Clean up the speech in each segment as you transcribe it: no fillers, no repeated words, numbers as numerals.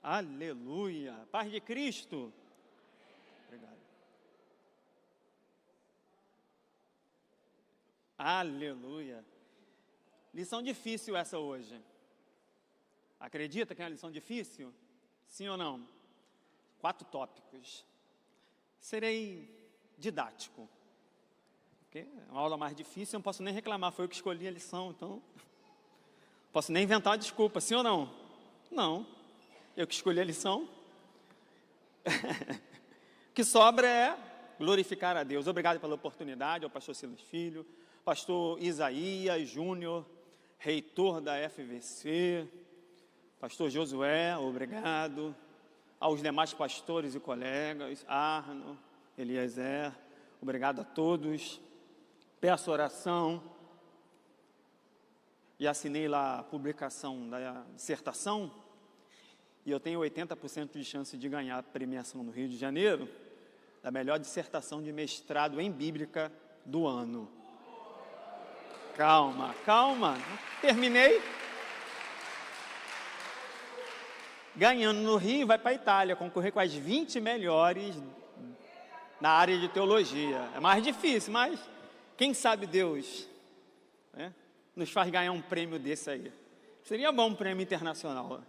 Aleluia. Paz de Cristo. Obrigado. Aleluia. Lição difícil essa hoje. Acredita que é uma lição difícil? Sim ou não? 4 tópicos. Serei didático. Porque é uma aula mais difícil, eu não posso nem reclamar, foi eu que escolhi a lição, então não posso nem inventar uma desculpa, sim ou não? Não, eu que escolhi a lição. O que sobra é glorificar a Deus. Obrigado pela oportunidade ao pastor Silas Filho, pastor Isaías Júnior, reitor da FVC, pastor Josué, obrigado, aos demais pastores e colegas, Arno, Eliezer, obrigado a todos. Peço oração e assinei lá a publicação da dissertação e eu tenho 80% de chance de ganhar a premiação no Rio de Janeiro da melhor dissertação de mestrado em Bíblica do ano. Calma, calma, terminei. Ganhando no Rio, vai para a Itália, concorrer com as 20 melhores na área de teologia. É mais difícil, mas quem sabe Deus, né, nos faz ganhar um prêmio desse aí. Seria bom um prêmio internacional.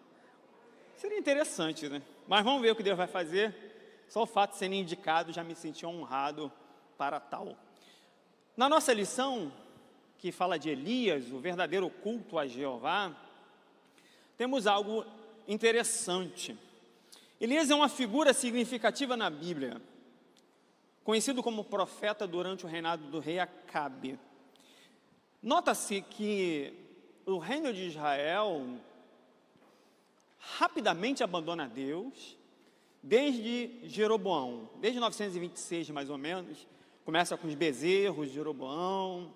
Seria interessante, né? Mas vamos ver o que Deus vai fazer. Só o fato de ser indicado já me senti honrado para tal. Na nossa lição, que fala de Elias, o verdadeiro culto a Jeová, temos algo interessante. Elias é uma figura significativa na Bíblia, conhecido como profeta durante o reinado do rei Acabe. Nota-se que o reino de Israel rapidamente abandona Deus, desde Jeroboão, desde 926 mais ou menos, começa com os bezerros de Jeroboão,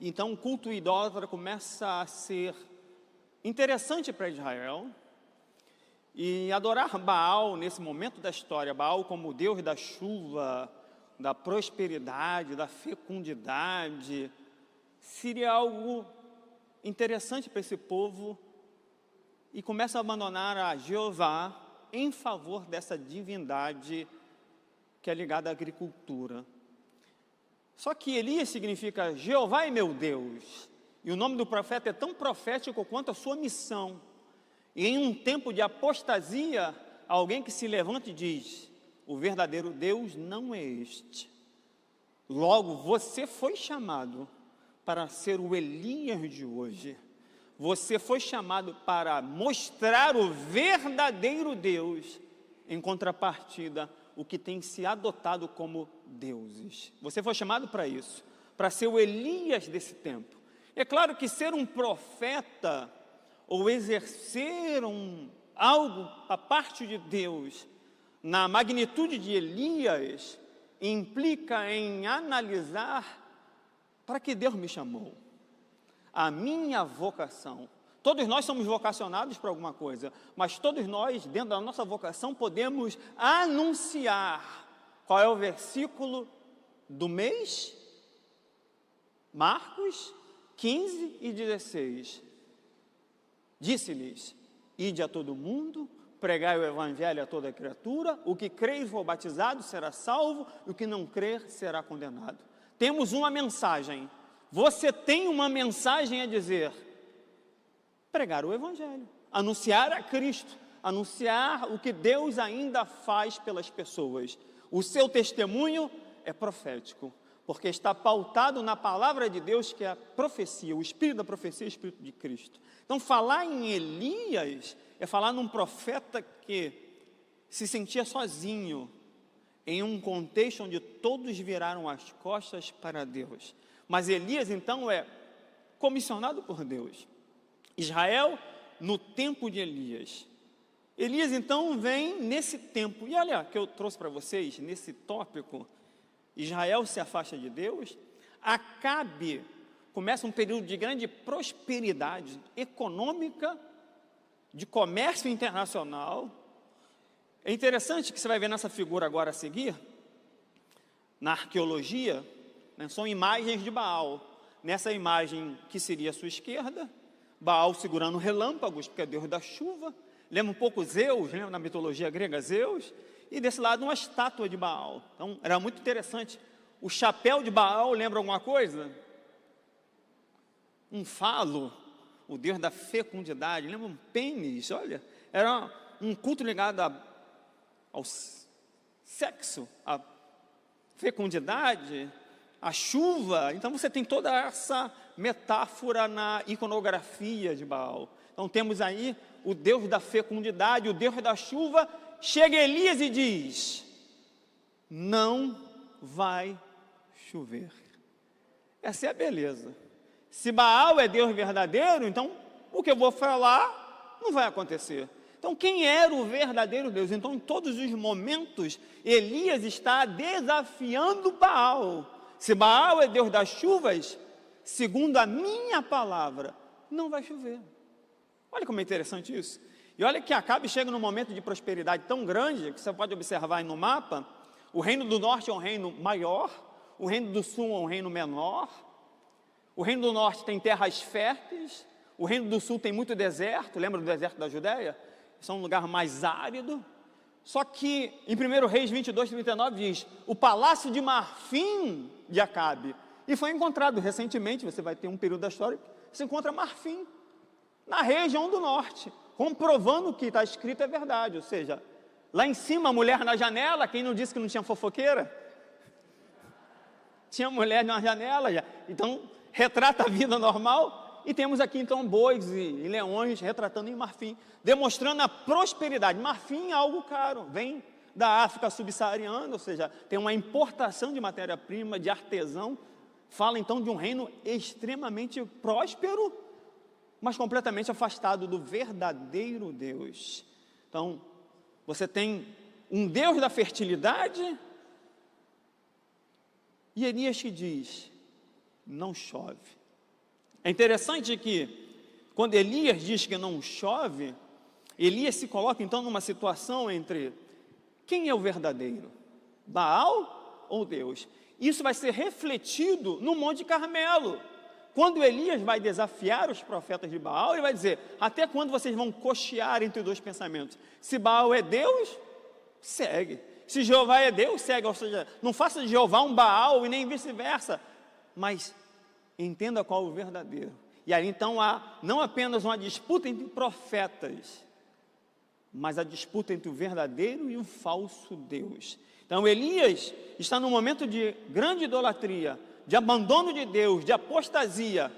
então o culto idólatra começa a ser interessante para Israel, e adorar Baal nesse momento da história, Baal como Deus da chuva, da prosperidade, da fecundidade, seria algo interessante para esse povo, e começa a abandonar a Jeová em favor dessa divindade que é ligada à agricultura. Só que Elias significa Jeová é meu Deus, e o nome do profeta é tão profético quanto a sua missão. E em um tempo de apostasia, alguém que se levanta e diz: o verdadeiro Deus não é este. Logo, você foi chamado para ser o Elias de hoje. Você foi chamado para mostrar o verdadeiro Deus, em contrapartida, o que tem se adotado como deuses. Você foi chamado para isso, para ser o Elias desse tempo. É claro que ser um profeta, ou exercer algo a parte de Deus, na magnitude de Elias, implica em analisar para que Deus me chamou, a minha vocação. Todos nós somos vocacionados para alguma coisa, mas todos nós, dentro da nossa vocação, podemos anunciar. Qual é o versículo do mês? Marcos 15 e 16. Disse-lhes: ide a todo mundo, pregai o evangelho a toda criatura, o que crer e for batizado será salvo, e o que não crer será condenado. Temos uma mensagem. Você tem uma mensagem a dizer: pregar o evangelho, anunciar a Cristo, anunciar o que Deus ainda faz pelas pessoas. O seu testemunho é profético, porque está pautado na palavra de Deus, que é a profecia, o espírito da profecia, o espírito de Cristo. Então, falar em Elias é falar num profeta que se sentia sozinho, em um contexto onde todos viraram as costas para Deus. Mas Elias, então, é comissionado por Deus. Israel, no tempo de Elias. Elias, então, vem nesse tempo. E olha, que eu trouxe para vocês, nesse tópico, Israel se afasta de Deus, Acabe começa um período de grande prosperidade econômica, de comércio internacional. É interessante que você vai ver nessa figura agora a seguir, na arqueologia, né, são imagens de Baal. Nessa imagem que seria a sua esquerda, Baal segurando relâmpagos, porque é Deus da chuva. Lembra um pouco Zeus, lembra na mitologia grega Zeus? E desse lado uma estátua de Baal. Então era muito interessante. O chapéu de Baal lembra alguma coisa? Um falo, o deus da fecundidade, lembra um pênis? Olha, era um culto ligado ao sexo, à fecundidade, à chuva. Então você tem toda essa metáfora na iconografia de Baal. Então temos aí o Deus da fecundidade, o Deus da chuva. Chega Elias e diz: não vai chover. Essa é a beleza. Se Baal é Deus verdadeiro, então o que eu vou falar não vai acontecer. Então quem era o verdadeiro Deus? Então em todos os momentos Elias está desafiando Baal. Se Baal é Deus das chuvas, segundo a minha palavra, não vai chover. Olha como é interessante isso. E olha que Acabe chega num momento de prosperidade tão grande, que você pode observar aí no mapa, o reino do norte é um reino maior, o reino do sul é um reino menor, o reino do norte tem terras férteis, o reino do sul tem muito deserto, lembra do deserto da Judéia? Isso é um lugar mais árido. Só que em 1 Reis 22, 39 diz, o palácio de marfim de Acabe, e foi encontrado recentemente, você vai ter um período da história, você encontra marfim na região do norte, comprovando que está escrito é verdade. Ou seja, lá em cima a mulher na janela, quem não disse que não tinha fofoqueira? Tinha mulher na janela, já. Então retrata a vida normal, e temos aqui então bois e leões retratando em marfim, demonstrando a prosperidade. Marfim é algo caro, vem da África subsaariana, ou seja, tem uma importação de matéria-prima, de artesão. Fala então de um reino extremamente próspero, mas completamente afastado do verdadeiro Deus. Então, você tem um Deus da fertilidade, e Elias que diz, não chove. É interessante que, quando Elias diz que não chove, Elias se coloca então numa situação entre, quem é o verdadeiro? Baal ou Deus? Isso vai ser refletido no Monte Carmelo. Quando Elias vai desafiar os profetas de Baal, ele vai dizer, até quando vocês vão cochear entre dois pensamentos? Se Baal é Deus, segue. Se Jeová é Deus, segue. Ou seja, não faça de Jeová um Baal e nem vice-versa, mas entenda qual é o verdadeiro. E aí então há não apenas uma disputa entre profetas, mas a disputa entre o verdadeiro e o falso Deus. Então Elias está num momento de grande idolatria, de abandono de Deus, de apostasia,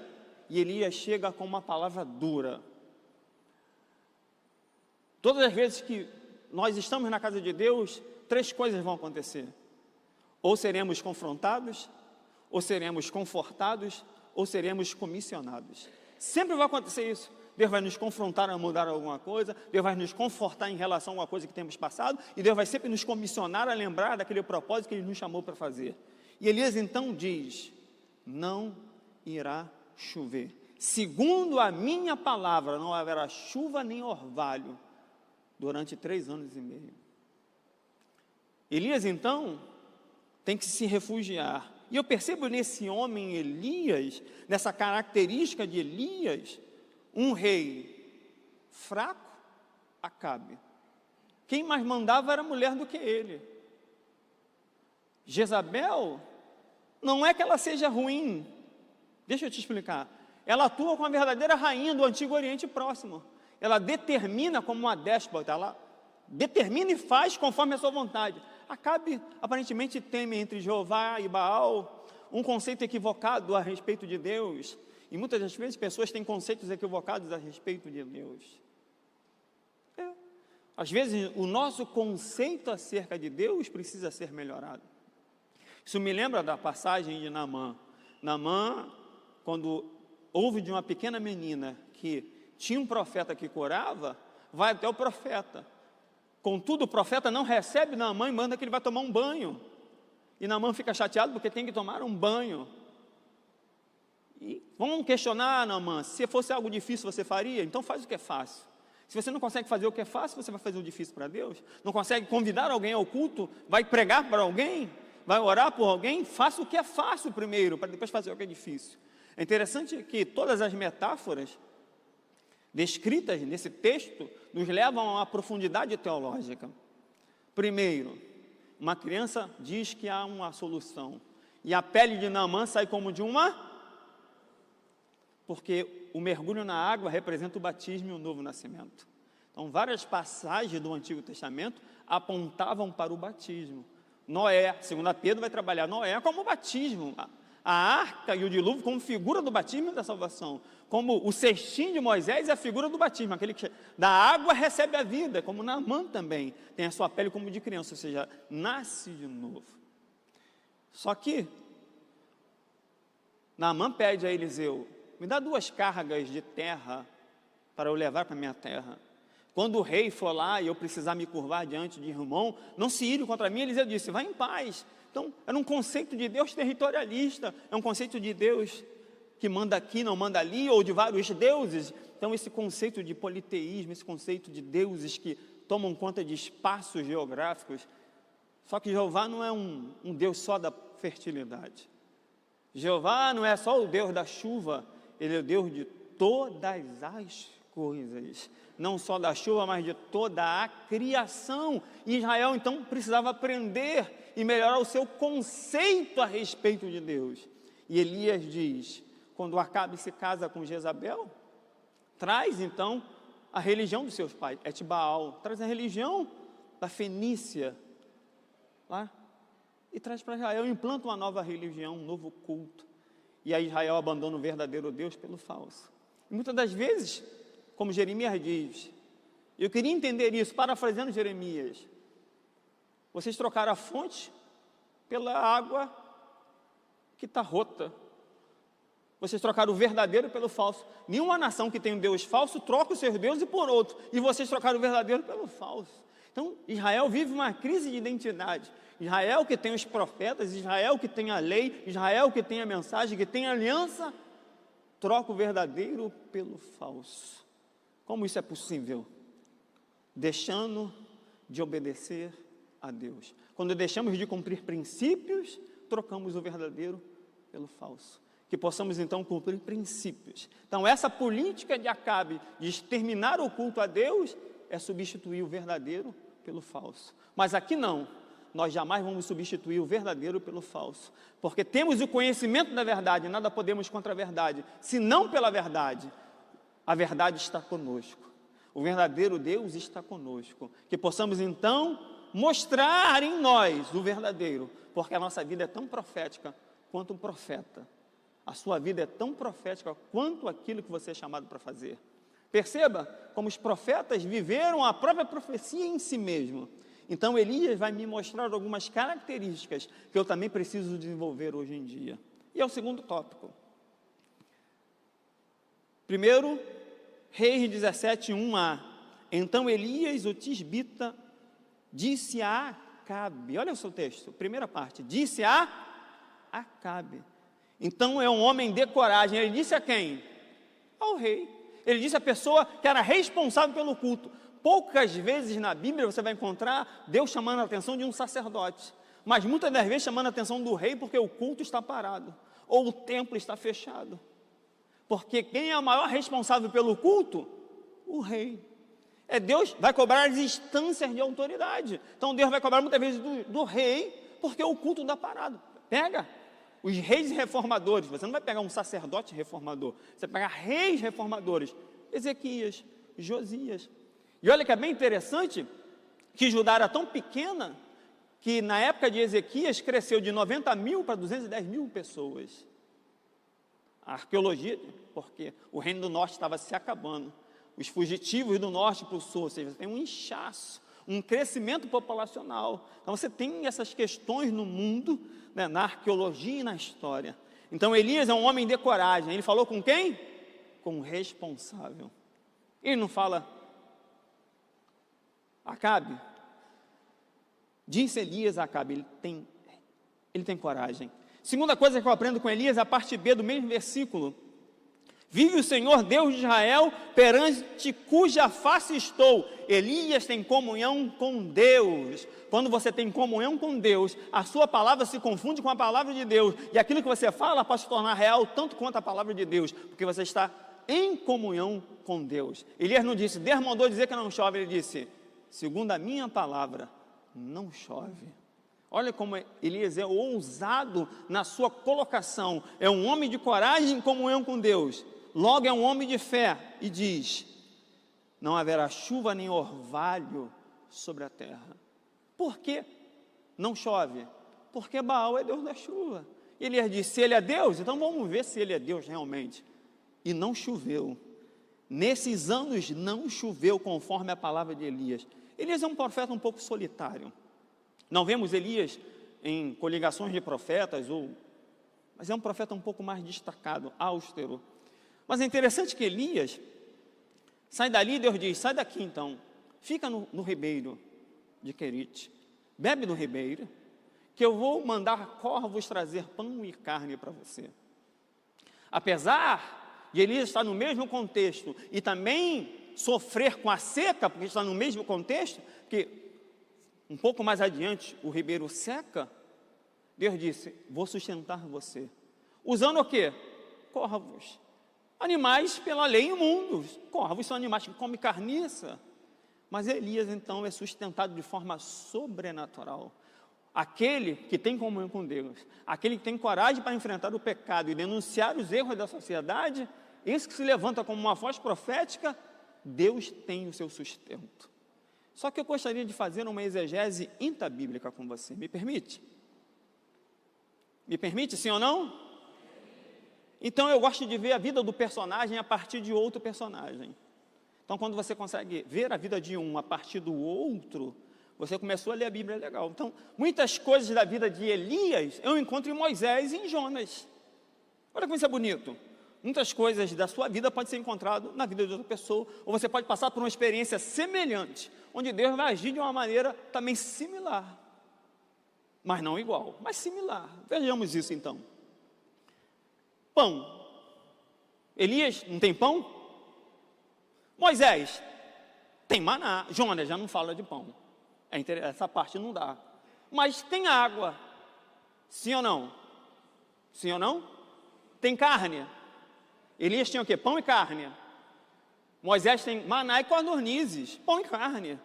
e Elias chega com uma palavra dura. Todas as vezes que nós estamos na casa de Deus, três coisas vão acontecer: ou seremos confrontados, ou seremos confortados, ou seremos comissionados. Sempre vai acontecer isso. Deus vai nos confrontar a mudar alguma coisa, Deus vai nos confortar em relação a uma coisa que temos passado, e Deus vai sempre nos comissionar a lembrar daquele propósito que Ele nos chamou para fazer. E Elias então diz, não irá chover. Segundo a minha palavra, não haverá chuva nem orvalho durante 3 anos e meio. Elias então tem que se refugiar. E eu percebo nesse homem Elias, nessa característica de Elias, um rei fraco, Acabe. Quem mais mandava era mulher do que ele. Jezabel, não é que ela seja ruim, deixa eu te explicar. Ela atua como a verdadeira rainha do Antigo Oriente Próximo. Ela determina como uma déspota, ela determina e faz conforme a sua vontade. Acabe, aparentemente, teme entre Jeová e Baal um conceito equivocado a respeito de Deus. E muitas das vezes pessoas têm conceitos equivocados a respeito de Deus. Às vezes o nosso conceito acerca de Deus precisa ser melhorado. Isso me lembra da passagem de Naamã. Naamã, quando ouve de uma pequena menina que tinha um profeta que curava, vai até o profeta. Contudo, o profeta não recebe Naamã e manda que ele vá tomar um banho. E Naamã fica chateado porque tem que tomar um banho. E vamos questionar, Naamã, se fosse algo difícil você faria? Então faz o que é fácil. Se você não consegue fazer o que é fácil, você vai fazer o difícil para Deus? Não consegue convidar alguém ao culto? Vai pregar para alguém? Vai orar por alguém? Faça o que é fácil primeiro, para depois fazer o que é difícil. É interessante que todas as metáforas descritas nesse texto nos levam a uma profundidade teológica. Primeiro, uma criança diz que há uma solução, e a pele de Naamã sai como de uma... Porque o mergulho na água representa o batismo e o novo nascimento. Então, várias passagens do Antigo Testamento apontavam para o batismo. Noé, segundo Pedro, vai trabalhar Noé como batismo. A arca e o dilúvio como figura do batismo e da salvação. Como o cestinho de Moisés é a figura do batismo. Aquele que da água recebe a vida, como Naamã também. Tem a sua pele como de criança, ou seja, nasce de novo. Só que Naamã pede a Eliseu: me dá 2 cargas de terra para eu levar para a minha terra. Quando o rei for lá e eu precisar me curvar diante de irmão, não se ire contra mim. Eliseu disse: vai em paz. Então, era um conceito de Deus territorialista, é um conceito de Deus que manda aqui, não manda ali, ou de vários deuses. Então, esse conceito de politeísmo, esse conceito de deuses que tomam conta de espaços geográficos. Só que Jeová não é um Deus só da fertilidade. Jeová não é só o Deus da chuva, Ele é o Deus de todas as coisas, não só da chuva, mas de toda a criação. E Israel então precisava aprender e melhorar o seu conceito a respeito de Deus. E Elias diz: quando Acabe se casa com Jezabel, traz então a religião dos seus pais, Etbaal, traz a religião da Fenícia lá e traz para Israel, implanta uma nova religião, um novo culto. E aí Israel abandona o verdadeiro Deus pelo falso. E muitas das vezes, como Jeremias diz, eu queria entender isso, parafraseando Jeremias: vocês trocaram a fonte pela água que está rota. Vocês trocaram o verdadeiro pelo falso. Nenhuma nação que tem um Deus falso troca os seus deuses por outro. E vocês trocaram o verdadeiro pelo falso. Então, Israel vive uma crise de identidade. Israel que tem os profetas, Israel que tem a lei, Israel que tem a mensagem, que tem a aliança, troca o verdadeiro pelo falso. Como isso é possível? Deixando de obedecer a Deus. Quando deixamos de cumprir princípios, trocamos o verdadeiro pelo falso. Que possamos então cumprir princípios. Então essa política de Acabe de exterminar o culto a Deus é substituir o verdadeiro pelo falso. Mas aqui não, nós jamais vamos substituir o verdadeiro pelo falso, porque temos o conhecimento da verdade, nada podemos contra a verdade, senão pela verdade. A verdade está conosco, o verdadeiro Deus está conosco, que possamos então mostrar em nós o verdadeiro, porque a nossa vida é tão profética quanto um profeta. A sua vida é tão profética quanto aquilo que você é chamado para fazer. Perceba como os profetas viveram a própria profecia em si mesmo. Então Elias vai me mostrar algumas características que eu também preciso desenvolver hoje em dia. E é o segundo tópico. Primeiro, Reis 17, 1a. Então Elias, o tisbita, disse a Acabe. Olha o seu texto, primeira parte. Disse a Acabe. Então é um homem de coragem. Ele disse a quem? Ao rei. Ele disse à pessoa que era responsável pelo culto. Poucas vezes na Bíblia você vai encontrar Deus chamando a atenção de um sacerdote, mas muitas das vezes chamando a atenção do rei, porque o culto está parado, ou o templo está fechado. Porque quem é o maior responsável pelo culto? O rei. É Deus vai cobrar as instâncias de autoridade. Então Deus vai cobrar muitas vezes do rei, porque o culto está parado. Pega os reis reformadores, você não vai pegar um sacerdote reformador, você vai pegar reis reformadores, Ezequias, Josias. E olha que é bem interessante, que Judá era tão pequena, que na época de Ezequias cresceu de 90 mil para 210 mil pessoas. A arqueologia, porque o reino do norte estava se acabando, os fugitivos do norte para o sul, ou seja, tem um inchaço, um crescimento populacional. Então você tem essas questões no mundo, né, na arqueologia e na história. Então Elias é um homem de coragem. Ele falou com quem? Com o responsável. Ele não fala: Acabe. Disse Elias a Acabe, ele tem coragem. Segunda coisa que eu aprendo com Elias, a parte B do mesmo versículo. Vive o Senhor Deus de Israel, perante cuja face estou. Elias tem comunhão com Deus. Quando você tem comunhão com Deus, a sua palavra se confunde com a palavra de Deus, e aquilo que você fala pode se tornar real tanto quanto a palavra de Deus, porque você está em comunhão com Deus. Elias não disse, Deus mandou dizer que não chove, ele disse, segundo a minha palavra, não chove. Olha como Elias é ousado na sua colocação, é um homem de coragem em comunhão com Deus, logo é um homem de fé, e diz, não haverá chuva nem orvalho sobre a terra. Por que não chove? Porque Baal é Deus da chuva. Elias disse, se ele é Deus, então vamos ver se ele é Deus realmente. E não choveu. Nesses anos não choveu conforme a palavra de Elias. Elias é um profeta um pouco solitário. Não vemos Elias em coligações de profetas, mas é um profeta um pouco mais destacado, austero. Mas é interessante que Elias sai dali, Deus diz, sai daqui então, fica no ribeiro de Querite, bebe no ribeiro, que eu vou mandar corvos trazer pão e carne para você. Apesar de Elias estar no mesmo contexto e também sofrer com a seca, porque está no mesmo contexto, que um pouco mais adiante o ribeiro seca, Deus disse, vou sustentar você. Usando o quê? Corvos. Animais pela lei imundos. Corvos são animais que comem carniça. Mas Elias então é sustentado de forma sobrenatural. Aquele que tem comunhão com Deus, aquele que tem coragem para enfrentar o pecado e denunciar os erros da sociedade, esse que se levanta como uma voz profética, Deus tem o seu sustento. Só que eu gostaria de fazer uma exegese intabíblica com você, me permite? Me permite, sim ou não? Então eu gosto de ver a vida do personagem a partir de outro personagem. Então quando você consegue ver a vida de um a partir do outro, você começou a ler a Bíblia, legal. Então, muitas coisas da vida de Elias, eu encontro em Moisés e em Jonas. Olha como isso é bonito. Muitas coisas da sua vida podem ser encontradas na vida de outra pessoa, ou você pode passar por uma experiência semelhante, onde Deus vai agir de uma maneira também similar. Mas não igual, mas similar. Vejamos isso então. Pão. Elias não tem pão? Moisés tem maná. Jonas já não fala de pão. Essa parte não dá. Mas tem água. Sim ou não? Sim ou não? Tem carne. Elias tinha o quê? Pão e carne. Moisés tem maná e codornizes. Pão e carne.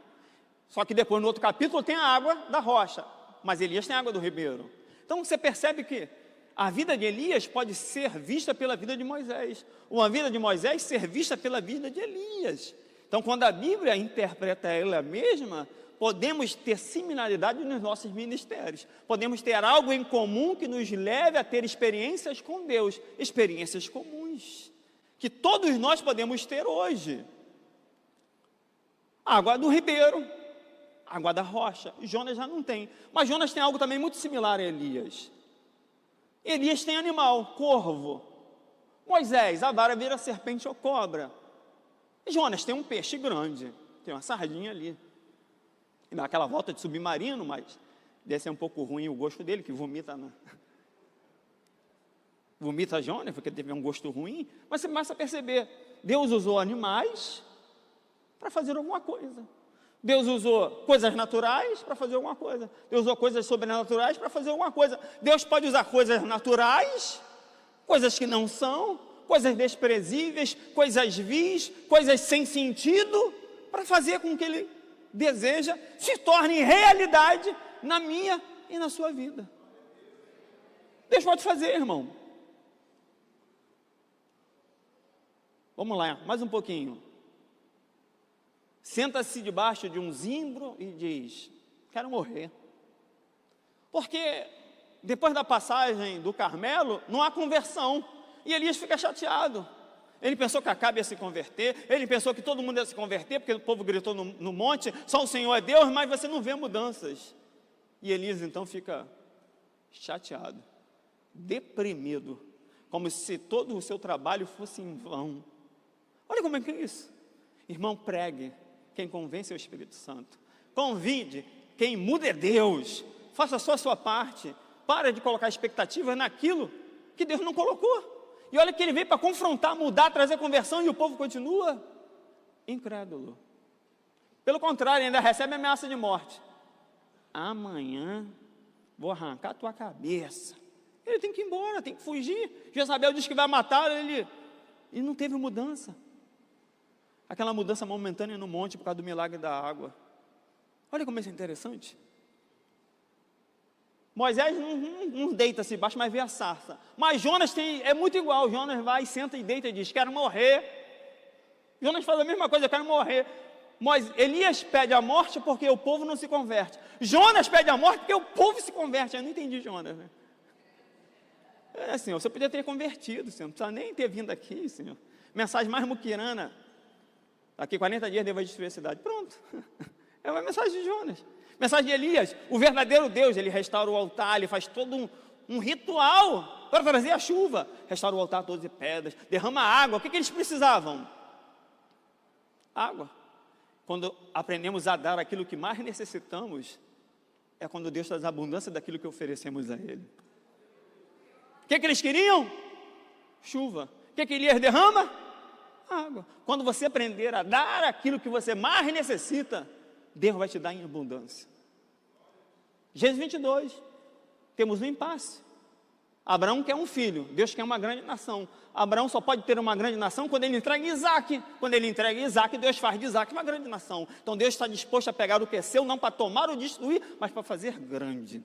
Só que depois no outro capítulo tem a água da rocha. Mas Elias tem a água do ribeiro. Então você percebe que a vida de Elias pode ser vista pela vida de Moisés. Ou a vida de Moisés ser vista pela vida de Elias. Então quando a Bíblia interpreta ela mesma, podemos ter similaridade nos nossos ministérios. Podemos ter algo em comum que nos leve a ter experiências com Deus. Experiências comuns. Que todos nós podemos ter hoje. Água do ribeiro. Água da rocha. Jonas já não tem. Mas Jonas tem algo também muito similar a Elias. Elias tem animal, corvo. Moisés, a vara vira serpente ou cobra. E Jonas tem um peixe grande. Tem uma sardinha ali. E dá aquela volta de submarino, mas deve ser um pouco ruim o gosto dele, que vomita Jonas, porque teve um gosto ruim. Mas você começa a perceber, Deus usou animais para fazer alguma coisa. Deus usou coisas naturais para fazer alguma coisa. Deus usou coisas sobrenaturais para fazer alguma coisa. Deus pode usar coisas naturais, coisas que não são, coisas desprezíveis, coisas vis, coisas sem sentido, para fazer com que Ele deseja se torne realidade na minha e na sua vida. Deus pode fazer, irmão. Vamos lá, mais um pouquinho. Senta-se debaixo de um zimbro e diz, quero morrer. Porque depois da passagem do Carmelo, não há conversão. E Elias fica chateado. Ele pensou que Acabe ia se converter, ele pensou que todo mundo ia se converter, porque o povo gritou no monte, só o Senhor é Deus, mas você não vê mudanças. E Elias então fica chateado, deprimido, como se todo o seu trabalho fosse em vão. Olha como é que é isso. Irmão, pregue. Quem convence é o Espírito Santo. Convide, quem muda é Deus. Faça só a sua parte. Para de colocar expectativas naquilo que Deus não colocou. E olha que ele veio para confrontar, mudar, trazer conversão, e o povo continua incrédulo. Pelo contrário, ainda recebe ameaça de morte. Amanhã vou arrancar a tua cabeça. Ele tem que ir embora, tem que fugir. Jezabel diz que vai matar ele. E não teve mudança. Aquela mudança momentânea no monte por causa do milagre da água. Olha como isso é interessante. Moisés não deita-se embaixo, mas vê a sarça. Mas Jonas é muito igual. Jonas vai, senta e deita e diz, quero morrer. Jonas faz a mesma coisa, quero morrer. Elias pede a morte porque o povo não se converte. Jonas pede a morte porque o povo se converte. Eu não entendi Jonas, né? Senhor, você podia ter convertido, Senhor. Não precisa nem ter vindo aqui, Senhor. Mensagem mais muquirana. Daqui 40 dias Deus vai destruir a cidade. Pronto. É uma mensagem de Jonas. Mensagem de Elias. O verdadeiro Deus, ele restaura o altar, ele faz todo um ritual para trazer a chuva. Restaura o altar todo de pedras, derrama água. O que eles precisavam? Água. Quando aprendemos a dar aquilo que mais necessitamos, é quando Deus traz a abundância daquilo que oferecemos a Ele. O que eles queriam? Chuva. O que Elias derrama? Água. Quando você aprender a dar aquilo que você mais necessita, Deus vai te dar em abundância. Gênesis 22, temos um impasse. Abraão quer um filho, Deus quer uma grande nação. Abraão só pode ter uma grande nação quando ele entrega Isaac. Quando ele entrega Isaac, Deus faz de Isaac uma grande nação. Então Deus está disposto a pegar o que é seu, não para tomar ou destruir, mas para fazer grande.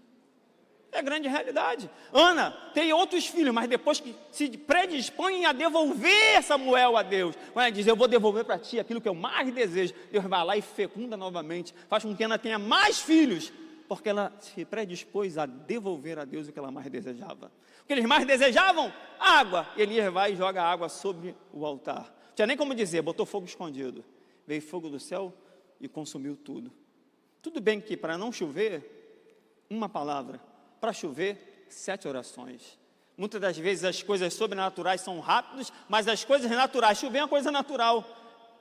É grande realidade. Ana tem outros filhos, mas depois que se predispõem a devolver Samuel a Deus, quando ela diz, eu vou devolver para ti aquilo que eu mais desejo, Deus vai lá e fecunda novamente, faz com que Ana tenha mais filhos, porque ela se predispôs a devolver a Deus o que ela mais desejava. O que eles mais desejavam? Água. Elias vai e joga água sobre o altar. Não tinha nem como dizer, botou fogo escondido. Veio fogo do céu e consumiu tudo. Tudo bem que para não chover, uma palavra. Para chover, 7 orações. Muitas das vezes as coisas sobrenaturais são rápidas, mas as coisas naturais, chover é uma coisa natural,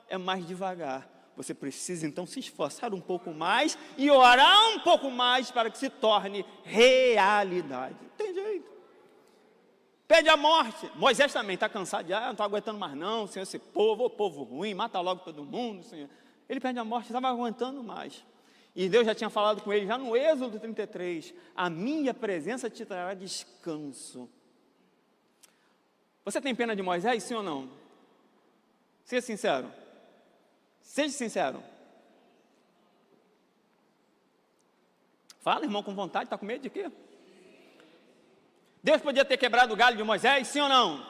é mais devagar. Você precisa então se esforçar um pouco mais e orar um pouco mais para que se torne realidade. Não tem jeito. Pede a morte. Moisés também está cansado de, não estou aguentando mais não, Senhor, esse povo ruim, mata logo todo mundo, Senhor. Ele pede a morte, estava aguentando mais. E Deus já tinha falado com ele, já no Êxodo 33, a minha presença te trará descanso. Você tem pena de Moisés, sim ou não? Seja sincero. Seja sincero. Fala, irmão, com vontade, está com medo de quê? Deus podia ter quebrado o galho de Moisés, sim ou não?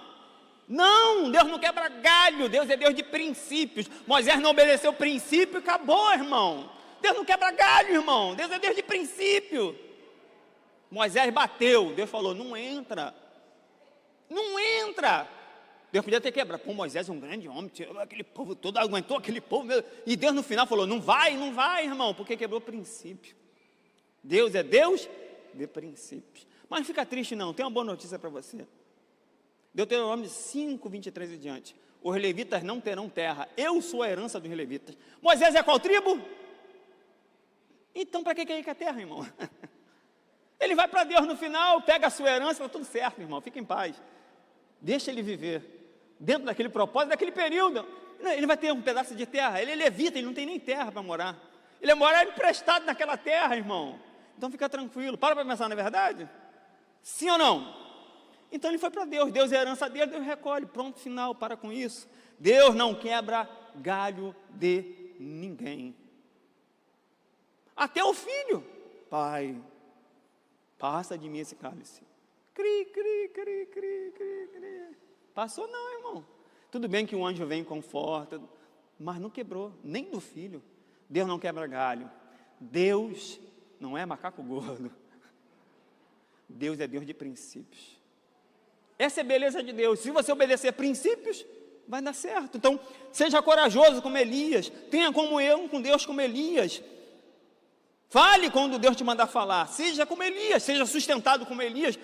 Não, Deus não quebra galho, Deus é Deus de princípios. Moisés não obedeceu o princípio e acabou, irmão. Deus não quebra galho, irmão. Deus é Deus de princípio. Moisés bateu. Deus falou, não entra. Não entra. Deus podia ter quebrado. Pô, Moisés é um grande homem. Tirou aquele povo todo, aguentou aquele povo. E Deus no final falou, não vai, irmão. Porque quebrou o princípio. Deus é Deus de princípios. Mas não fica triste não. Tem uma boa notícia para você. Deuteronômio 5, 23 e diante. Os levitas não terão terra. Eu sou a herança dos levitas. Moisés é qual tribo? Então, para que ele quer terra, irmão? Ele vai para Deus no final, pega a sua herança, está tudo certo, irmão, fica em paz. Deixa ele viver dentro daquele propósito, daquele período. Ele vai ter um pedaço de terra, ele é levita, ele não tem nem terra para morar. Ele é morar emprestado naquela terra, irmão. Então, fica tranquilo. Para pensar, não é verdade? Sim ou não? Então, ele foi para Deus. Deus é a herança dele, Deus recolhe. Pronto, final, para com isso. Deus não quebra galho de ninguém. Até o filho, pai, passa de mim esse cálice. Cri, cri, cri, cri, cri, cri. Passou não, irmão. Tudo bem que um anjo vem e conforta, mas não quebrou, nem do filho. Deus não quebra galho. Deus não é macaco gordo. Deus é Deus de princípios. Essa é a beleza de Deus. Se você obedecer princípios, vai dar certo. Então, seja corajoso como Elias. Tenha comunhão com Deus como Elias. Fale quando Deus te mandar falar, seja como Elias, seja sustentado como Elias,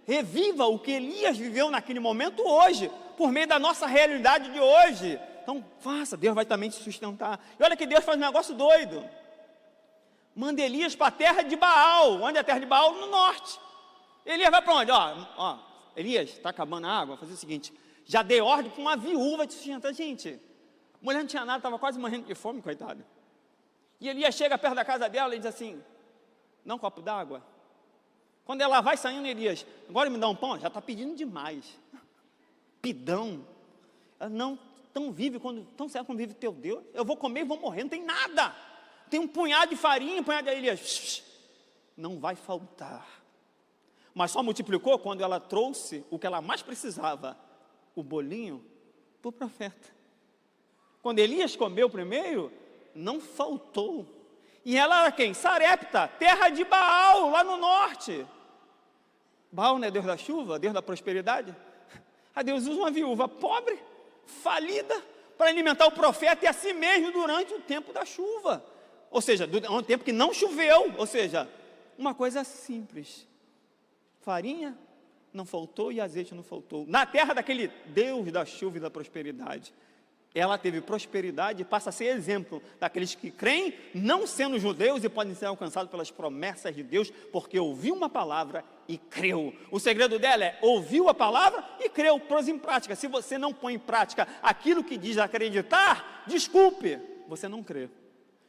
reviva o que Elias viveu naquele momento hoje, por meio da nossa realidade de hoje. Então faça, Deus vai também te sustentar. E olha que Deus faz um negócio doido, manda Elias para a terra de Baal. Onde é a terra de Baal? No norte. Elias vai para onde? Elias, está acabando a água, vou fazer o seguinte, já dei ordem para uma viúva te sustentar. Gente, a mulher não tinha nada, estava quase morrendo de fome, coitada. E Elias chega perto da casa dela e diz assim, dá um copo d'água. Quando ela vai saindo, Elias, agora me dá um pão, já está pedindo demais. Pidão. Não, tão certo como vive teu Deus, eu vou comer e vou morrer, não tem nada, tem um punhado de farinha, um punhado de Elias, não vai faltar. Mas só multiplicou quando ela trouxe o que ela mais precisava, o bolinho, para o profeta. Quando Elias comeu primeiro, não faltou. E ela era quem? Sarepta, terra de Baal, lá no norte. Baal não é Deus da chuva, Deus da prosperidade? A Deus usa uma viúva pobre, falida, para alimentar o profeta e a si mesmo durante o tempo da chuva. Ou seja, um tempo que não choveu. Ou seja, uma coisa simples. Farinha não faltou e azeite não faltou. Na terra daquele Deus da chuva e da prosperidade. Ela teve prosperidade e passa a ser exemplo daqueles que creem, não sendo judeus, e podem ser alcançados pelas promessas de Deus, porque ouviu uma palavra e creu. O segredo dela é, ouviu a palavra e creu, pôs em prática. Se você não põe em prática aquilo que diz acreditar, desculpe, você não crê.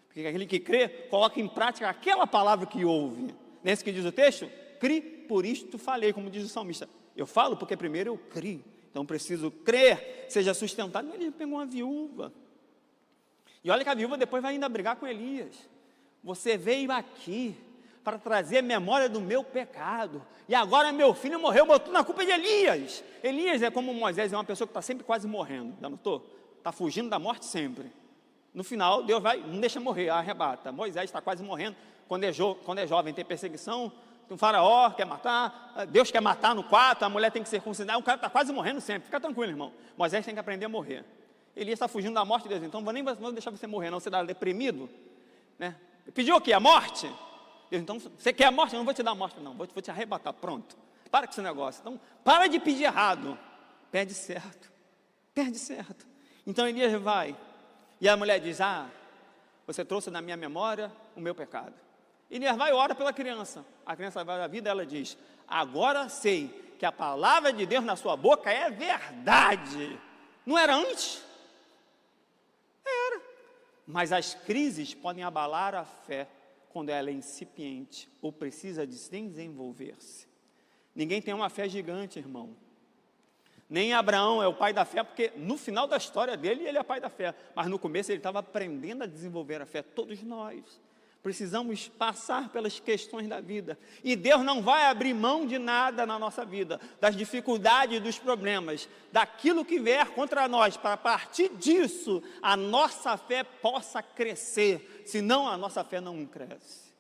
Porque aquele que crê, coloca em prática aquela palavra que ouve. Nesse que diz o texto, cri, por isto falei, como diz o salmista. Eu falo porque primeiro eu criei. Então preciso crer, seja sustentado. Ele pegou uma viúva. E olha que a viúva depois vai ainda brigar com Elias. Você veio aqui para trazer memória do meu pecado. E agora meu filho morreu, botou na culpa de Elias. Elias é como Moisés, é uma pessoa que está sempre quase morrendo. Já notou? Está fugindo da morte sempre. No final, Deus vai, não deixa morrer, arrebata. Moisés está quase morrendo. Quando é jovem, tem perseguição. Um faraó quer matar, Deus quer matar no quarto, a mulher tem que ser circuncidada, o cara está quase morrendo sempre, fica tranquilo, irmão. Moisés tem que aprender a morrer. Elias está fugindo da morte de Deus, então nem vou deixar você morrer, não, você está deprimido, né? Pediu o quê? A morte? Deus, então, você quer a morte? Eu não vou te dar a morte, não, vou te arrebatar, pronto. Para com esse negócio, então, para de pedir errado, pede certo. Então Elias vai, e a mulher diz, você trouxe na minha memória o meu pecado. Elias vai e ora pela criança. A criança vai à vida, ela diz, agora sei que a palavra de Deus na sua boca é verdade. Não era antes? Era. Mas as crises podem abalar a fé quando ela é incipiente ou precisa de desenvolver-se. Ninguém tem uma fé gigante, irmão. Nem Abraão é o pai da fé, porque no final da história dele, ele é pai da fé. Mas no começo ele estava aprendendo a desenvolver a fé. Todos nós precisamos passar pelas questões da vida. E Deus não vai abrir mão de nada na nossa vida, das dificuldades, dos problemas, daquilo que vier contra nós, para a partir disso, a nossa fé possa crescer. Senão a nossa fé não cresce.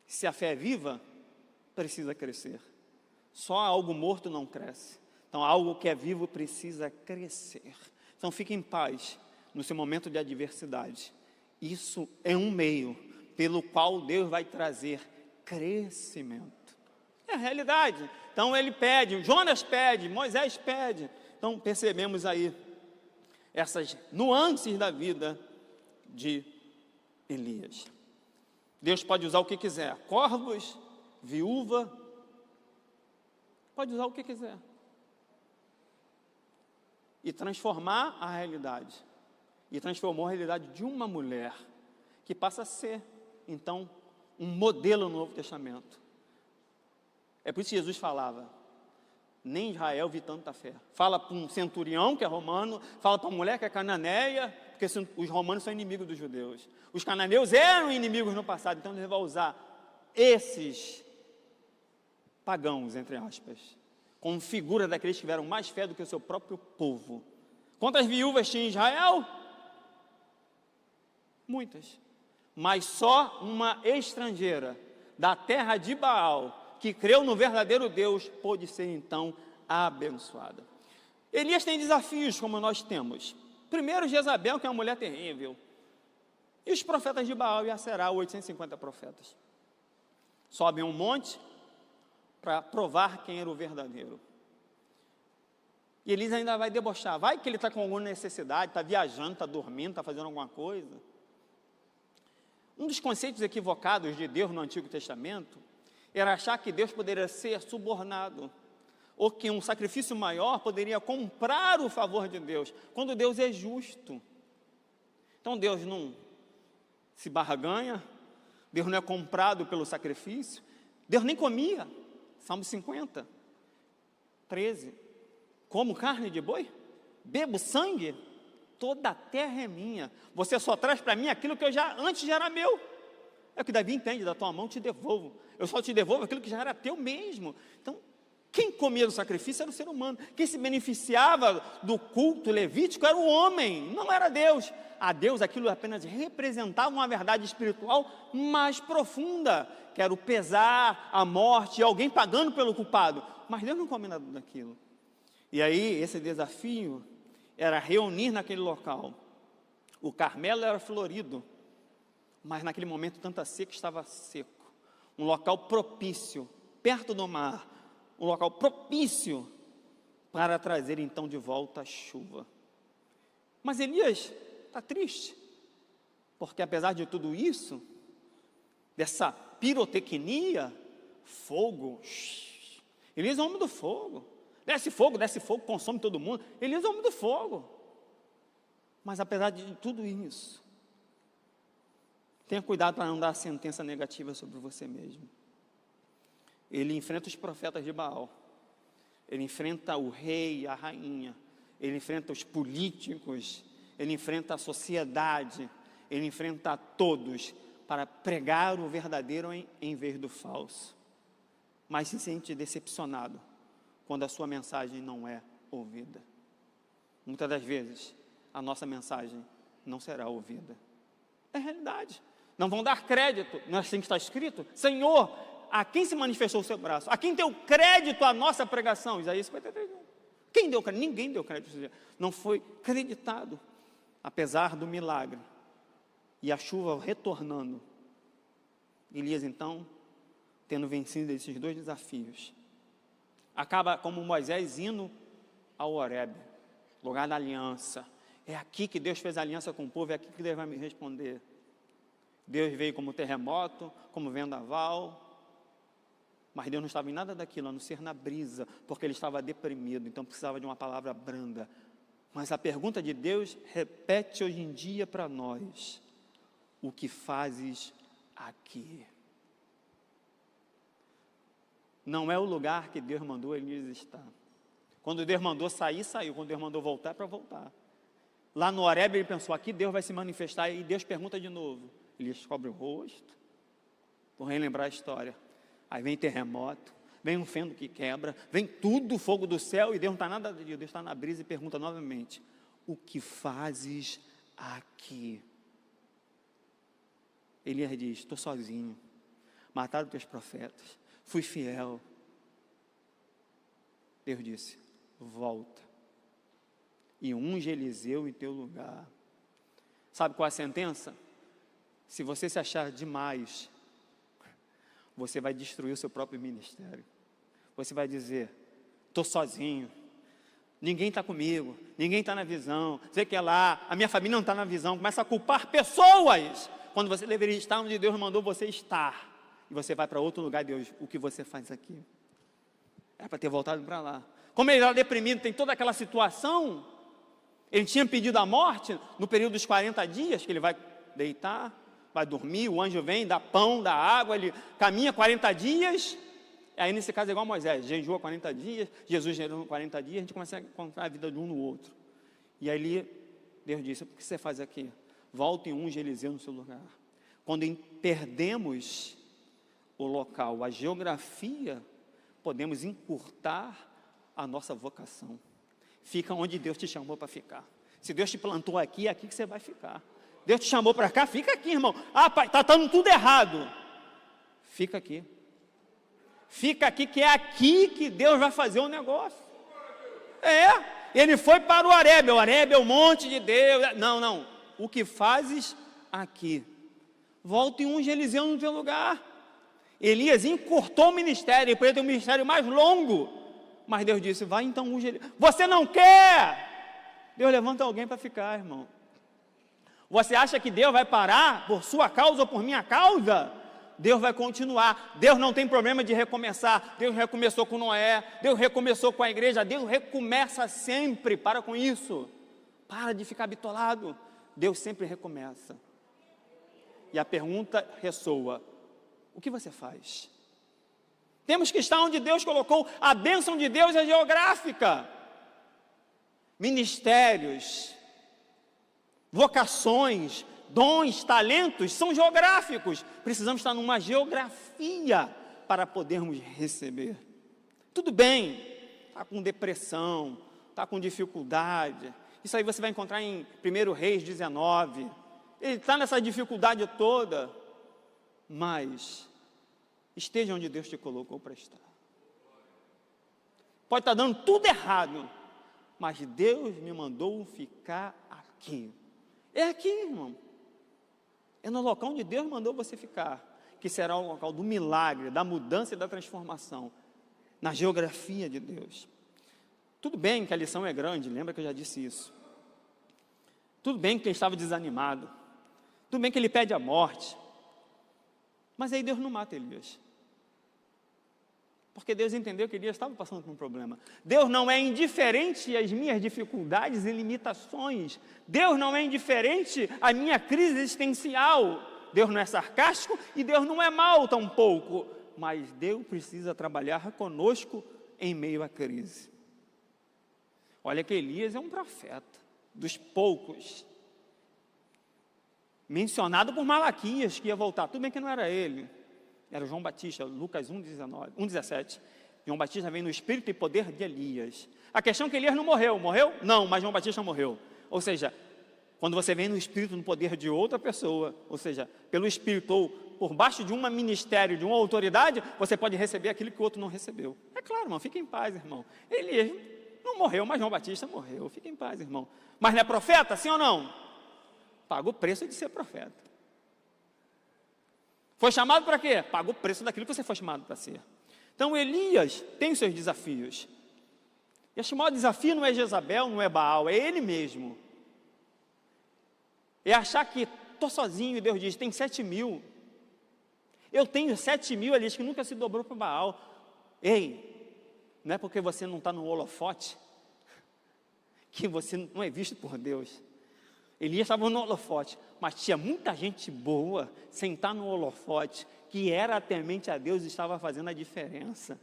Se a fé é viva, precisa crescer. Só algo morto não cresce. Então algo que é vivo precisa crescer. Então fique em paz no seu momento de adversidade. Isso é um meio pelo qual Deus vai trazer crescimento. É a realidade. Então ele pede, Jonas pede, Moisés pede. Então percebemos aí essas nuances da vida de Elias. Deus pode usar o que quiser, corvos, viúva, pode usar o que quiser. E transformar a realidade. E transformou a realidade de uma mulher, que passa a ser, então, um modelo no Novo Testamento. É por isso que Jesus falava, nem Israel vi tanta fé. Fala para um centurião que é romano, fala para uma mulher que é cananeia, porque os romanos são inimigos dos judeus. Os cananeus eram inimigos no passado, então ele vai usar esses pagãos, entre aspas, como figura daqueles que tiveram mais fé do que o seu próprio povo. Quantas viúvas tinha em Israel? Muitas. Mas só uma estrangeira da terra de Baal, que creu no verdadeiro Deus, pôde ser então abençoada. Elias tem desafios como nós temos. Primeiro, Jezabel, que é uma mulher terrível. E os profetas de Baal e Aserá, 850 profetas. Sobem um monte para provar quem era o verdadeiro. E Elias ainda vai debochar. Vai que ele está com alguma necessidade, está viajando, está dormindo, está fazendo alguma coisa. Um dos conceitos equivocados de Deus no Antigo Testamento era achar que Deus poderia ser subornado, ou que um sacrifício maior poderia comprar o favor de Deus, quando Deus é justo. Então Deus não se barganha, Deus não é comprado pelo sacrifício, Deus nem comia. Salmo 50, 13. Como carne de boi? bebo sangue, toda a terra é minha. Você só traz para mim aquilo que antes já era meu. É o que Davi entende, da tua mão te devolvo. Eu só te devolvo aquilo que já era teu mesmo. Então, quem comia do sacrifício era o ser humano. Quem se beneficiava do culto levítico era o homem, não era Deus. A Deus aquilo apenas representava uma verdade espiritual mais profunda, que era o pesar, a morte, e alguém pagando pelo culpado. Mas Deus não come nada daquilo. E aí, esse desafio era reunir naquele local. O Carmelo era florido, mas naquele momento tanta seca estava seco. Um local propício, perto do mar, um local propício para trazer então de volta a chuva. Mas Elias está triste, porque apesar de tudo isso, dessa pirotecnia, fogo, Elias é o homem do fogo, desce fogo, consome todo mundo. Elias é o homem do fogo. Mas apesar de tudo isso, tenha cuidado para não dar sentença negativa sobre você mesmo. Ele enfrenta os profetas de Baal, ele enfrenta o rei e a rainha, ele enfrenta os políticos, ele enfrenta a sociedade, ele enfrenta a todos para pregar o verdadeiro em vez do falso. Mas se sente decepcionado quando a sua mensagem não é ouvida. Muitas das vezes a nossa mensagem não será ouvida. É realidade. Não vão dar crédito, não é assim que está escrito? Senhor, a quem se manifestou o seu braço? A quem deu crédito à nossa pregação? Isaías 53. Quem deu crédito? Ninguém deu crédito. Não foi creditado. Apesar do milagre e a chuva retornando, Elias então, tendo vencido esses dois desafios, acaba como Moisés indo ao Horebe, lugar da aliança. É aqui que Deus fez aliança com o povo, é aqui que Deus vai me responder. Deus veio como terremoto, como vendaval, mas Deus não estava em nada daquilo, a não ser na brisa, porque ele estava deprimido, então precisava de uma palavra branda. Mas a pergunta de Deus repete hoje em dia para nós: o que fazes aqui? Não é o lugar que Deus mandou Elias estar. Quando Deus mandou sair, saiu. Quando Deus mandou voltar, é para voltar. Lá no Horebe ele pensou, aqui Deus vai se manifestar, e Deus pergunta de novo. Elias cobre o rosto, vou relembrar a história. Aí vem terremoto, vem um feno que quebra, vem tudo, fogo do céu, e Deus não está nada de Deus, está na brisa e pergunta novamente: o que fazes aqui? Elias diz: estou sozinho, mataram teus profetas, fui fiel. Deus disse: volta e unge Eliseu em teu lugar. Sabe qual é a sentença? Se você se achar demais, você vai destruir o seu próprio ministério. Você vai dizer: estou sozinho, ninguém está comigo, ninguém está na visão, sei que é lá, a minha família não está na visão. Começa a culpar pessoas, quando você deveria estar onde Deus mandou você estar. E você vai para outro lugar. Deus, o que você faz aqui? É para ter voltado para lá. Como ele era deprimido, tem toda aquela situação, ele tinha pedido a morte no período dos 40 dias, que ele vai deitar, vai dormir, o anjo vem, dá pão, dá água, ele caminha 40 dias, aí nesse caso é igual a Moisés, jejua 40 dias, Jesus jejuou 40 dias, a gente começa a encontrar a vida de um no outro. E aí Deus disse: o que você faz aqui? Volta e unge Eliseu no seu lugar. Quando perdemos o local, a geografia, podemos encurtar a nossa vocação. Fica onde Deus te chamou para ficar. Se Deus te plantou aqui, é aqui que você vai ficar. Deus te chamou para cá, fica aqui, irmão. Ah, pai, está dando tudo errado. Fica aqui. Fica aqui, que é aqui que Deus vai fazer o negócio. Ele foi para o Horebe. O Horebe é o monte de Deus. Não. O que fazes aqui? Volta e unge Eliseu no teu lugar. Elias encurtou o ministério, ele podia ter um ministério mais longo. Mas Deus disse: vai então unge Eliseu. Você não quer? Deus levanta alguém para ficar, irmão. Você acha que Deus vai parar por sua causa ou por minha causa? Deus vai continuar. Deus não tem problema de recomeçar. Deus recomeçou com Noé, Deus recomeçou com a igreja, Deus recomeça sempre. Para com isso. Para de ficar bitolado. Deus sempre recomeça. E a pergunta ressoa: o que você faz? Temos que estar onde Deus colocou. A bênção de Deus é geográfica. ministérios, vocações, dons, talentos, são geográficos. Precisamos estar numa geografia para podermos receber. Tudo bem, está com depressão, está com dificuldade. Isso aí você vai encontrar em 1 Reis 19. Ele está nessa dificuldade toda, mas esteja onde Deus te colocou para estar. Pode estar dando tudo errado, mas Deus me mandou ficar aqui. É aqui, irmão. É no local onde Deus mandou você ficar, que será o local do milagre, da mudança e da transformação, na geografia de Deus. Tudo bem que a lição é grande, lembra que eu já disse isso. Tudo bem que ele estava desanimado. Tudo bem que ele pede a morte. Mas aí Deus não mata Elias. Porque Deus entendeu que Elias estava passando por um problema. Deus não é indiferente às minhas dificuldades e limitações. Deus não é indiferente à minha crise existencial. Deus não é sarcástico e Deus não é mau tampouco. Mas Deus precisa trabalhar conosco em meio à crise. Olha que Elias é um profeta, dos poucos, mencionado por Malaquias, que ia voltar. Tudo bem que não era ele, era João Batista, Lucas 1,17. João Batista vem no espírito e poder de Elias. A questão é que Elias não morreu. Morreu? Não, mas João Batista morreu. Ou seja, quando você vem no espírito, no poder de outra pessoa, ou seja, pelo espírito ou por baixo de um ministério, de uma autoridade, você pode receber aquilo que o outro não recebeu. É claro, irmão, fique em paz, irmão. Elias não morreu, mas João Batista morreu. Fique em paz, irmão. Mas não é profeta, sim ou não? Paga o preço de ser profeta. Foi chamado para quê? Paga o preço daquilo que você foi chamado para ser. Então Elias tem os seus desafios. E este maior desafio não é Jezabel, não é Baal, é ele mesmo. É achar que estou sozinho e Deus diz, tem 7.000. Eu tenho 7.000 ali que nunca se dobrou para Baal. Ei, não é porque você não está no holofote que você não é visto por Deus. Elias estava no holofote, mas tinha muita gente boa sem estar no holofote, que era temente a Deus e estava fazendo a diferença.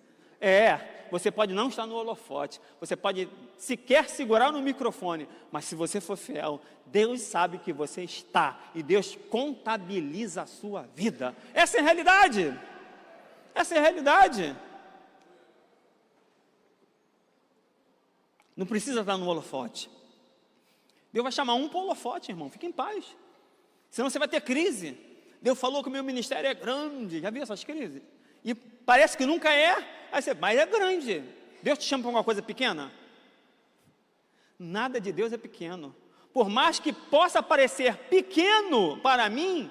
Você pode não estar no holofote, você pode sequer segurar no microfone, mas se você for fiel, Deus sabe que você está, e Deus contabiliza a sua vida. Essa é a realidade. Essa é a realidade. Não precisa estar no holofote. Deus vai chamar um para o holofote, irmão, fique em paz. Senão você vai ter crise. Deus falou que o meu ministério é grande. Já viu essas crises? E parece que nunca é. Aí você, mas é grande. Deus te chama para alguma coisa pequena? Nada de Deus é pequeno. Por mais que possa parecer pequeno para mim,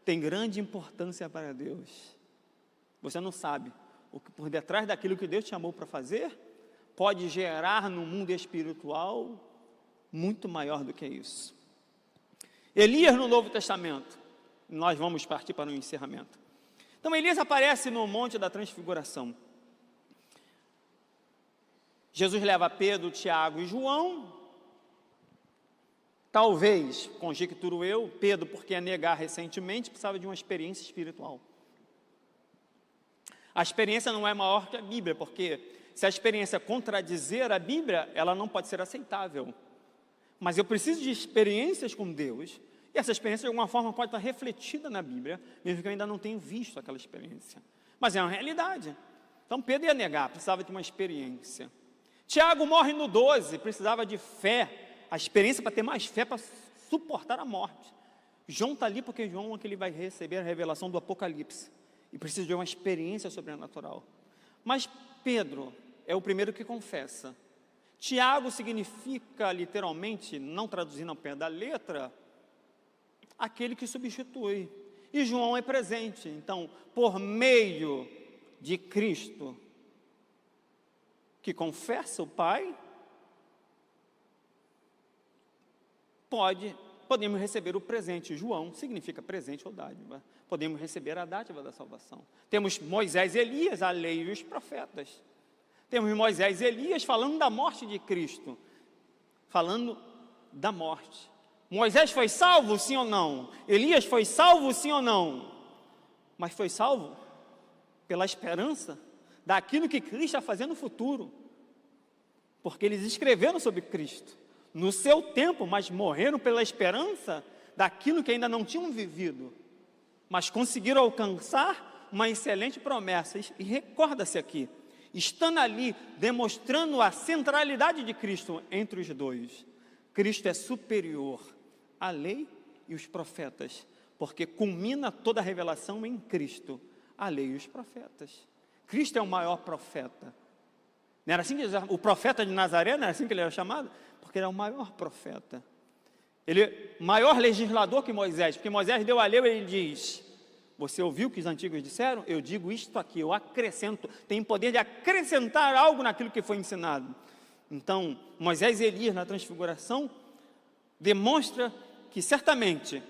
tem grande importância para Deus. Você não sabe o que por detrás daquilo que Deus te chamou para fazer pode gerar no mundo espiritual muito maior do que isso. Elias no Novo Testamento. Nós vamos partir para o encerramento. Então Elias aparece no Monte da Transfiguração. Jesus leva Pedro, Tiago e João. Talvez, conjecturo eu, Pedro, porque ia negar recentemente, precisava de uma experiência espiritual. A experiência não é maior que a Bíblia, porque se a experiência contradizer a Bíblia, ela não pode ser aceitável. Mas eu preciso de experiências com Deus, e essa experiência de alguma forma pode estar refletida na Bíblia, mesmo que eu ainda não tenha visto aquela experiência. Mas é uma realidade. Então Pedro ia negar, precisava de uma experiência. Tiago morre no 12, precisava de fé, a experiência para ter mais fé para suportar a morte. João está ali porque João é que ele vai receber a revelação do Apocalipse, e precisa de uma experiência sobrenatural. Mas Pedro é o primeiro que confessa. Tiago significa, literalmente, não traduzindo ao pé da letra, aquele que substitui. E João é presente. Então, por meio de Cristo, que confessa o Pai, podemos receber o presente. João significa presente ou dádiva. Podemos receber a dádiva da salvação. Temos Moisés e Elias, a lei e os profetas. Temos Moisés e Elias falando da morte de Cristo, falando da morte. Moisés foi salvo, sim ou não? Elias foi salvo, sim ou não? Mas foi salvo pela esperança daquilo que Cristo vai fazer no futuro. porque eles escreveram sobre Cristo no seu tempo, mas morreram pela esperança daquilo que ainda não tinham vivido, mas conseguiram alcançar uma excelente promessa. E recorda-se aqui, estando ali, demonstrando a centralidade de Cristo entre os dois. Cristo é superior à lei e os profetas, porque culmina toda a revelação em Cristo, a lei e os profetas. Cristo é o maior profeta. Não era assim que o profeta de Nazaré, não era assim que ele era chamado? Porque ele é o maior profeta. Ele é maior legislador que Moisés, porque Moisés deu a lei e ele diz: você ouviu o que os antigos disseram? Eu digo isto aqui, eu acrescento, tenho poder de acrescentar algo naquilo que foi ensinado. Então, Moisés e Elias na transfiguração demonstra que certamente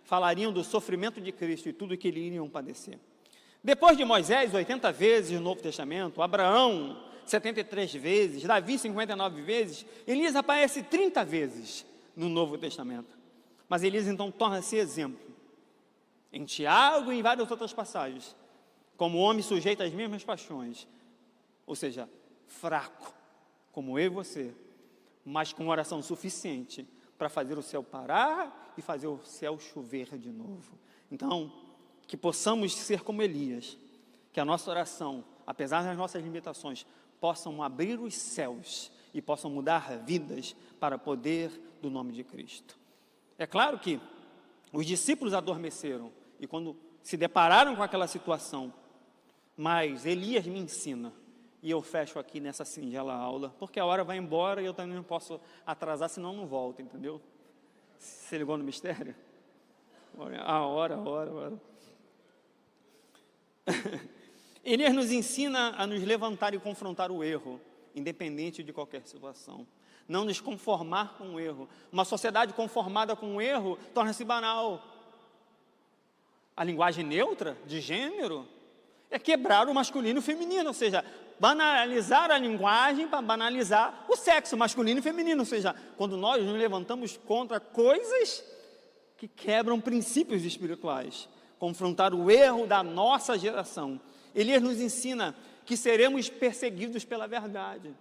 falariam do sofrimento de Cristo e tudo que eles iriam padecer. Depois de Moisés, 80 vezes no Novo Testamento, Abraão, 73 vezes, Davi, 59 vezes, Elias aparece 30 vezes no Novo Testamento. Mas Elias então torna-se exemplo, em Tiago e em várias outras passagens, como homem sujeito às mesmas paixões, ou seja, fraco, como eu e você, mas com oração suficiente para fazer o céu parar e fazer o céu chover de novo. Então, que possamos ser como Elias, que a nossa oração, apesar das nossas limitações, possam abrir os céus e possam mudar vidas para o poder do nome de Cristo. É claro que os discípulos adormeceram e quando se depararam com aquela situação, mas Elias me ensina, e eu fecho aqui nessa singela aula, porque a hora vai embora e eu também não posso atrasar, senão não volto, entendeu? Você ligou no mistério? A hora. Elias nos ensina a nos levantar e confrontar o erro, independente de qualquer situação. Não nos conformar com o erro. Uma sociedade conformada com o erro torna-se banal. A linguagem neutra, de gênero, é quebrar o masculino e o feminino, ou seja, banalizar a linguagem para banalizar o sexo masculino e feminino, ou seja, quando nós nos levantamos contra coisas que quebram princípios espirituais, confrontar o erro da nossa geração. Elias nos ensina que seremos perseguidos pela verdade.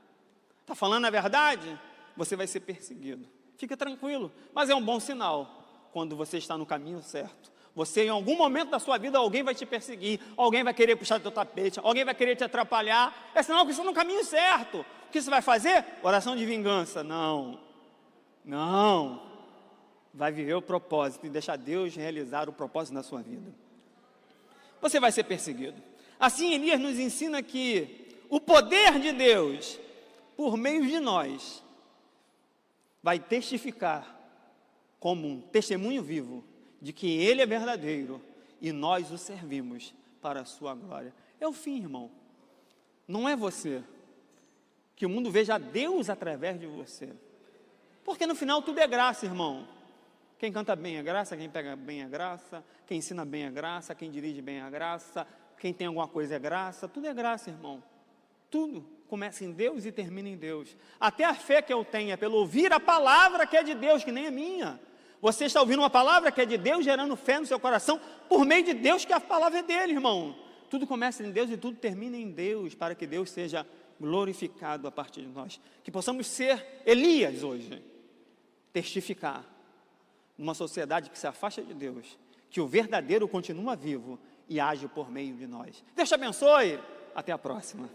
Está falando a verdade? Você vai ser perseguido. Fica tranquilo, mas é um bom sinal quando você está no caminho certo. Você, em algum momento da sua vida, alguém vai te perseguir, alguém vai querer puxar do teu tapete, alguém vai querer te atrapalhar. É sinal que você está no caminho certo. O que você vai fazer? Oração de vingança. Não. Vai viver o propósito e deixar Deus realizar o propósito na sua vida. Você vai ser perseguido. Assim, Elias nos ensina que o poder de Deus, por meio de nós, vai testificar como um testemunho vivo de que Ele é verdadeiro e nós o servimos para a sua glória. É o fim, irmão. Não é você. Que o mundo veja Deus através de você. Porque no final tudo é graça, irmão. Quem canta bem é graça, quem pega bem é graça, quem ensina bem é graça, quem dirige bem é graça, quem tem alguma coisa é graça, tudo é graça, irmão. Tudo começa em Deus e termina em Deus. Até a fé que eu tenho é pelo ouvir a palavra que é de Deus, que nem é minha. Você está ouvindo uma palavra que é de Deus, gerando fé no seu coração, por meio de Deus, que a palavra é dele, irmão. Tudo começa em Deus e tudo termina em Deus, para que Deus seja glorificado a partir de nós. Que possamos ser Elias hoje, testificar, numa sociedade que se afasta de Deus, que o verdadeiro continua vivo e age por meio de nós. Deus te abençoe, até a próxima.